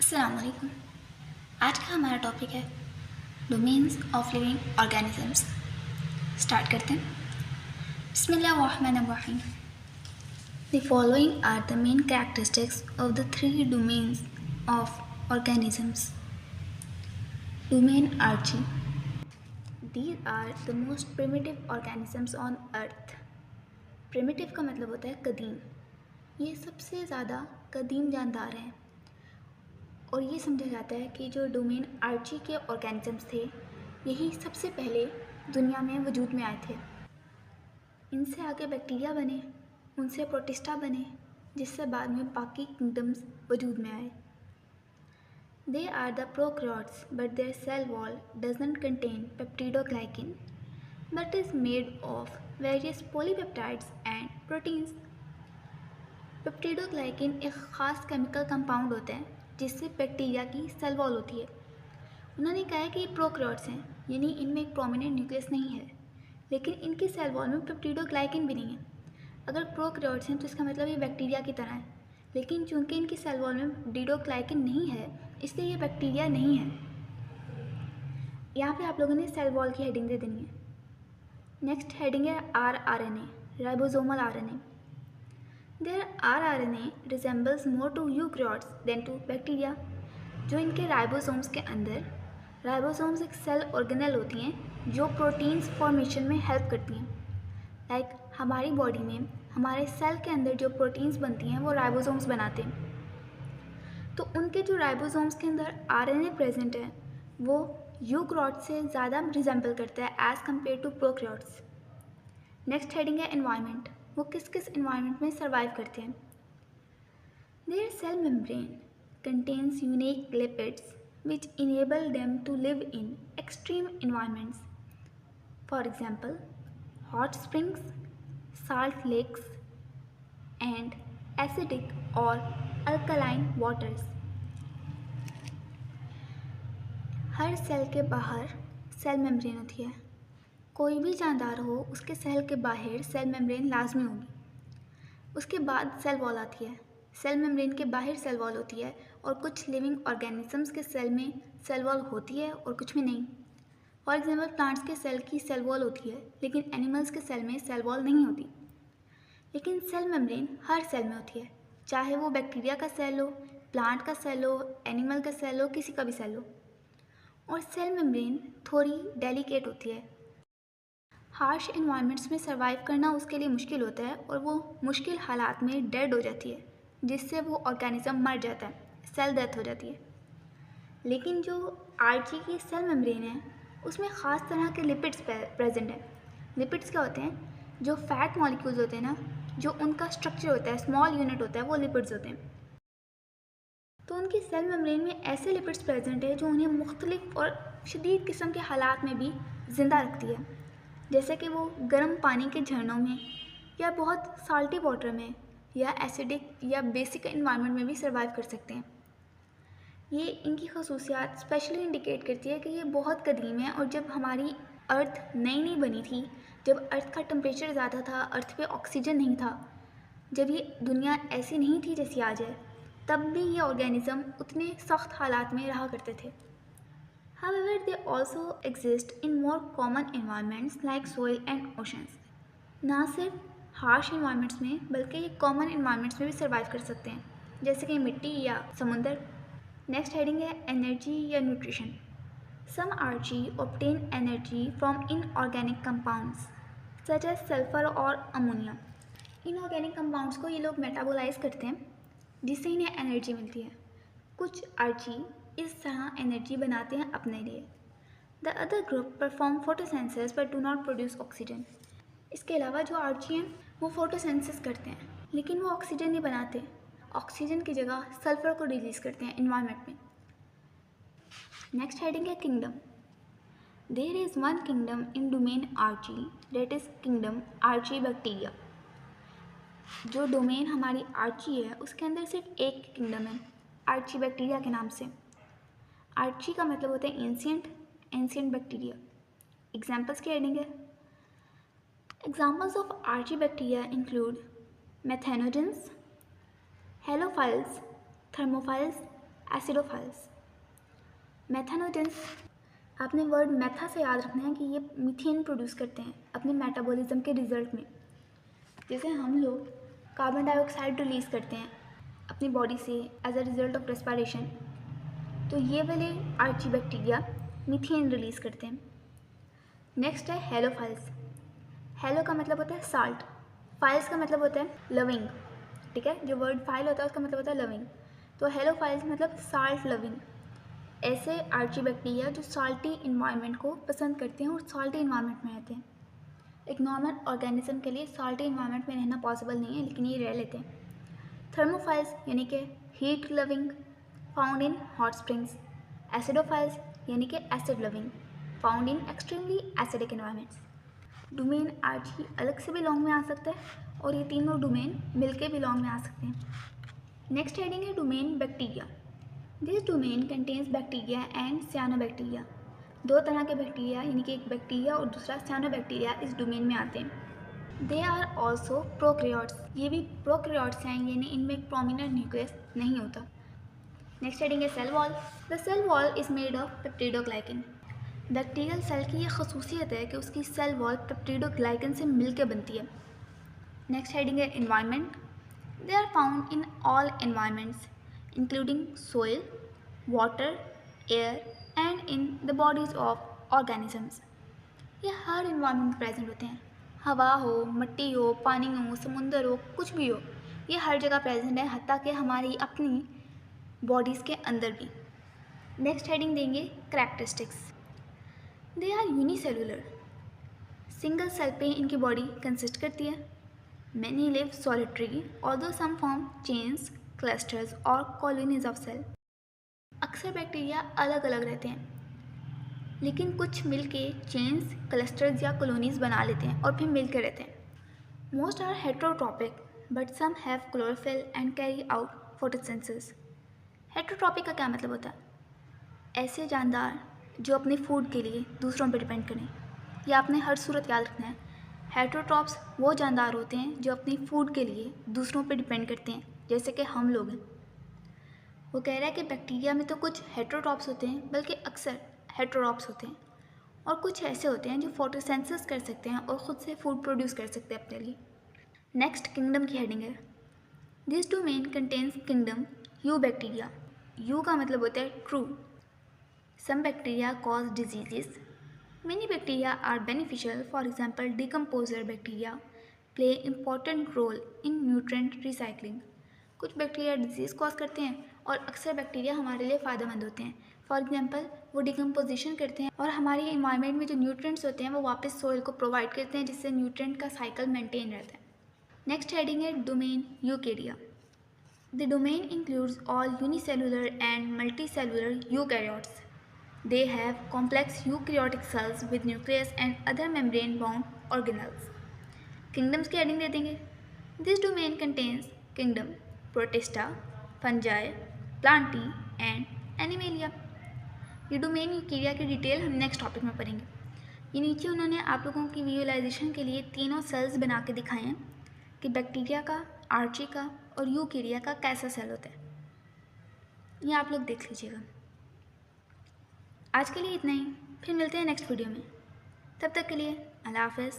अस्सलाम वालेकुम। आज का हमारा टॉपिक है domains of living organisms. Start करते हैं। बिस्मिल्लाहिर्रहमानिर्रहीम। The following are the main characteristics of the three domains of organisms. Domain archaea. These are the most primitive organisms on earth. Primitive का मतलब होता है कदीम। ये सबसे ज़्यादा कदीम जानदार हैं और ये समझा जाता है कि जो डोमेन आर्ची के ऑर्गेनिजम्स थे यही सबसे पहले दुनिया में वजूद में आए थे। इनसे आगे बैक्टीरिया बने, उनसे प्रोटिस्टा बने, जिससे बाद में बाकी किंगडम्स वजूद में आए। They are the prokaryotes but their cell wall doesn't contain peptidoglycan but is made of various polypeptides and proteins. Peptidoglycan एक ख़ास केमिकल कंपाउंड होता है जिससे बैक्टीरिया की सेल वॉल होती है। उन्होंने कहा है कि ये प्रोकैरियोट्स हैं, यानी इनमें एक प्रोमिनेंट न्यूक्लियस नहीं है, लेकिन इनकी सेल वॉल में पेप्टिडोग्लाइकिन भी नहीं है। अगर प्रोकैरियोट्स हैं तो इसका मतलब ये बैक्टीरिया की तरह है, लेकिन चूंकि इनकी सेल वॉल में पेप्टिडोग्लाइकिन नहीं है इसलिए ये बैक्टीरिया नहीं है। यहाँ पे आप लोगों ने सेल वॉल की हेडिंग दे देनी है। नेक्स्ट हेडिंग है rRNA, ribosomal RNA। Their rRNA resembles more to eukaryotes than to bacteria। जो इनके राइबोसोम्स के अंदर, राइबोसोम्स एक सेल ऑर्गेनेल होती हैं जो प्रोटीन्स फॉर्मेशन में हेल्प करती हैं। लाइक हमारी बॉडी में हमारे सेल के अंदर जो प्रोटीन्स बनती हैं वो राइबोसोम्स बनाते हैं। तो उनके जो राइबोसोम्स के अंदर आरएनए प्रेजेंट है वो यूकैरियोट्स से ज़्यादा रिजेंबल करता है as compare to prokaryotes. Next heading है एनवायरनमेंट। वो किस किस एनवायरनमेंट में सर्वाइव करते हैं। Their cell membrane contains unique lipids which enable them to live in extreme environments. For example, hot springs, salt lakes, and acidic or alkaline waters. हर cell के बाहर सेल मेम्ब्रेन होती है। कोई भी जानदार हो उसके सेल के बाहर सेल मेम्ब्रेन लाजमी होगी। उसके बाद सेल वॉल आती है। सेल मेम्ब्रेन के बाहर सेल वॉल होती है और कुछ लिविंग ऑर्गेनिजम्स के सेल में सेल वॉल होती है और कुछ में नहीं। फॉर एग्जांपल प्लांट्स के सेल की सेल वॉल होती है लेकिन एनिमल्स के सेल में सेल वॉल नहीं होती। लेकिन सेल मेम्ब्रेन हर सेल में होती है, चाहे वो बैक्टीरिया का सेल हो, प्लांट का सेल हो, एनिमल का सेल हो, किसी का भी सेल हो। और सेल मेम्ब्रेन थोड़ी डेलिकेट होती है। हार्श इन्वायरमेंट्स में सर्वाइव करना उसके लिए मुश्किल होता है और वो मुश्किल हालात में डेड हो जाती है, जिससे वो ऑर्गेनिज्म मर जाता है, सेल डेथ हो जाती है। लेकिन जो आर्ची की सेल मेम्ब्रेन है उसमें ख़ास तरह के लिपिड्स प्रेजेंट हैं। लिपिड्स क्या होते हैं? जो फैट मॉलिक्यूल्स होते हैं ना, जो उनका स्ट्रक्चर होता है, स्मॉल यूनिट होता है, वो लिपिड्स होते हैं। तो उनकी सेल मेम्ब्रेन में ऐसे लिपिड्स प्रेजेंट है जो उन्हें मुख्तलिफ और शदीद किस्म के हालात में भी ज़िंदा रखती है, जैसे कि वो गर्म पानी के झरनों में या बहुत साल्टी वाटर में या एसिडिक या बेसिक इन्वायरमेंट में भी सर्वाइव कर सकते हैं। ये इनकी खसूसियात स्पेशली इंडिकेट करती है कि ये बहुत कदीम है और जब हमारी अर्थ नई नई बनी थी, जब अर्थ का टेम्परेचर ज़्यादा था, अर्थ पे ऑक्सीजन नहीं था, जब ये दुनिया ऐसी नहीं थी जैसी आज है, तब भी ये ऑर्गेनिज़म उतने सख्त हालात में रहा करते थे। However, they also exist in more common environments like soil and oceans. ना सिर्फ हार्श इन्वायरमेंट्स में बल्कि ये कॉमन इन्वायरमेंट्स में भी सर्वाइव कर सकते हैं, जैसे कि मिट्टी या समुंदर। नेक्स्ट हेडिंग है एनर्जी या nutrition. Some archaea obtain energy from inorganic compounds such as sulphur और अमोनिया। इनऑर्गेनिक कंपाउंड्स को ये लोग मेटाबोलाइज करते हैं जिससे इन्हें एनर्जी मिलती है। कुछ आर्ची इस तरह एनर्जी बनाते हैं अपने लिए। The other group perform photosynthesis but do not produce oxygen. इसके अलावा जो आर्ची हैं वो फोटोसेंसिस करते हैं लेकिन वो ऑक्सीजन नहीं बनाते, ऑक्सीजन की जगह सल्फर को रिलीज करते हैं इन्वायरमेंट में। नेक्स्ट हेडिंग है kingdom. There is one kingdom in domain archaea, that is kingdom archaea bacteria. जो डोमेन हमारी आर्ची है उसके अंदर सिर्फ एक किंगडम है, आर्ची बैक्टीरिया के नाम से। आर्ची का मतलब होता है एंशिएंट बैक्टीरिया। एग्जाम्पल्स की हेडिंग है। Examples of archaebacteria include methanogens, halophiles, thermophiles acidophiles. Methanogens, आपने वर्ड मेथा से याद रखना है कि ये मीथेन प्रोड्यूस करते हैं अपने मेटाबॉलिज्म के रिजल्ट में। जैसे हम लोग कार्बन डाइऑक्साइड रिलीज़ करते हैं अपनी बॉडी से as a result of respiration, तो ये वाले आर्ची बैक्टीरिया मीथेन रिलीज़ करते हैं। नेक्स्ट है हेलोफाइल्स। हेलो का मतलब होता है साल्ट, फाइल्स का मतलब होता है लविंग, ठीक है। जो वर्ड फाइल होता है उसका मतलब होता है लविंग, तो हेलोफाइल्स मतलब साल्ट लविंग। ऐसे आर्ची बैक्टीरिया जो साल्टी इन्वायरमेंट को पसंद करते हैं और साल्टी इन्वायरमेंट में रहते हैं। एक नॉर्मल ऑर्गेनिज्म के लिए साल्टी इन्वायरमेंट में रहना पॉसिबल नहीं है, लेकिन ये रह लेते हैं। थर्मोफाइल्स यानी कि heat loving, found in hot springs. Acidophiles यानी कि acid loving, found in extremely acidic environments. Domain archaea अलग से भी लॉन्ग में आ सकता है और ये तीनों डोमेन मिलके भी लॉन्ग में आ सकते हैं। नेक्स्ट हेडिंग है domain bacteria. This domain contains bacteria and सियानोबैक्टीरिया। दो तरह के बैक्टीरिया यानी कि एक बैक्टीरिया और दूसरा सियानोबैक्टीरिया इस डोमेन में आते हैं। दे आर ऑल्सो प्रोकैरियोट्स, ये भी प्रोकैरियोट्स हैं, यानी इनमें एक प्रोमिनेंट न्यूक्लियस नहीं होता। नेक्स्ट हेडिंग है cell wall. The cell wall is made of peptidoglycan. Bacterial cell की ये खसूसियत है कि उसकी सेल वॉल पेप्टिडोग्लाइकन से मिलकर बनती है। नेक्स्ट हेडिंग है environment. They are found in all environments including soil, water, air and in the bodies of organisms. ये हर इन्वायरमेंट में प्रेजेंट होते हैं, हवा हो, मिट्टी हो, पानी हो, समुंदर हो, कुछ भी हो, ये हर जगह प्रेजेंट है, हत्ता कि हमारी अपनी बॉडीज़ के अंदर भी। नेक्स्ट हेडिंग देंगे characteristics. They are unicellular, single cell पे इनकी बॉडी कंसिस्ट करती है। Many live solitary although some form chains, clusters और कॉलोनीज ऑफ सेल। अक्सर बैक्टीरिया अलग अलग रहते हैं, लेकिन कुछ मिलके चेन्स, क्लस्टर्स या कॉलोनीज बना लेते हैं और फिर मिलकर रहते हैं। Most are heterotrophic but some have chlorophyll and carry out photosynthesis. Heterotrophic का क्या मतलब होता है? ऐसे जानदार जो अपने फूड के लिए दूसरों पर डिपेंड करें। यह आपने हर सूरत याद रखना है। हेट्रोट्रॉप्स वो जानदार होते हैं जो अपनी फूड के लिए दूसरों पर डिपेंड करते हैं, जैसे कि हम लोग हैं। वो कह रहा है कि बैक्टीरिया में तो कुछ हेट्रोट्रॉप्स होते हैं, बल्कि अक्सर हेट्रोट्रॉप्स होते हैं, और कुछ ऐसे होते हैं जो फोटोसिंथेसिस कर सकते हैं और ख़ुद से फूड प्रोड्यूस कर सकते हैं अपने लिए। नेक्स्ट किंगडम की हेडिंग है। This domain contains kingdom you bacteria. You का मतलब होता है true. Some bacteria cause diseases. Many bacteria are beneficial. For example, decomposer bacteria play important role in nutrient recycling. कुछ बैक्टीरिया डिजीज़ कॉज करते हैं और अक्सर बैक्टीरिया हमारे लिए फ़ायदेमंद होते हैं। फॉर एग्जांपल, वो डिकम्पोजिशन करते हैं और हमारे इन्वायरमेंट में जो न्यूट्रिएंट्स होते हैं वो वापस सोइल को प्रोवाइड करते हैं, जिससे न्यूट्रिएंट का साइकिल मेंटेन रहता है। नेक्स्ट हेडिंग है domain Eukarya. The domain includes all unicellular and multicellular eukaryotes. They have complex eukaryotic cells with nucleus and other membrane-bound organelles. Kingdoms की हेडिंग दे देंगे। This domain contains kingdom Protista, fungi, plantae and animalia. ये domain Eukarya की detail हम next topic में पढ़ेंगे। ये नीचे उन्होंने आप लोगों की विजुअलाइजेशन के लिए तीनों सेल्स बना के दिखाए हैं कि बैक्टीरिया का, आर्ची का और यूकेरिया का कैसा सेल होता है। ये आप लोग देख लीजिएगा। आज के लिए इतना ही, फिर मिलते हैं नेक्स्ट वीडियो में। तब तक के लिए अल्लाह हाफ़िज़।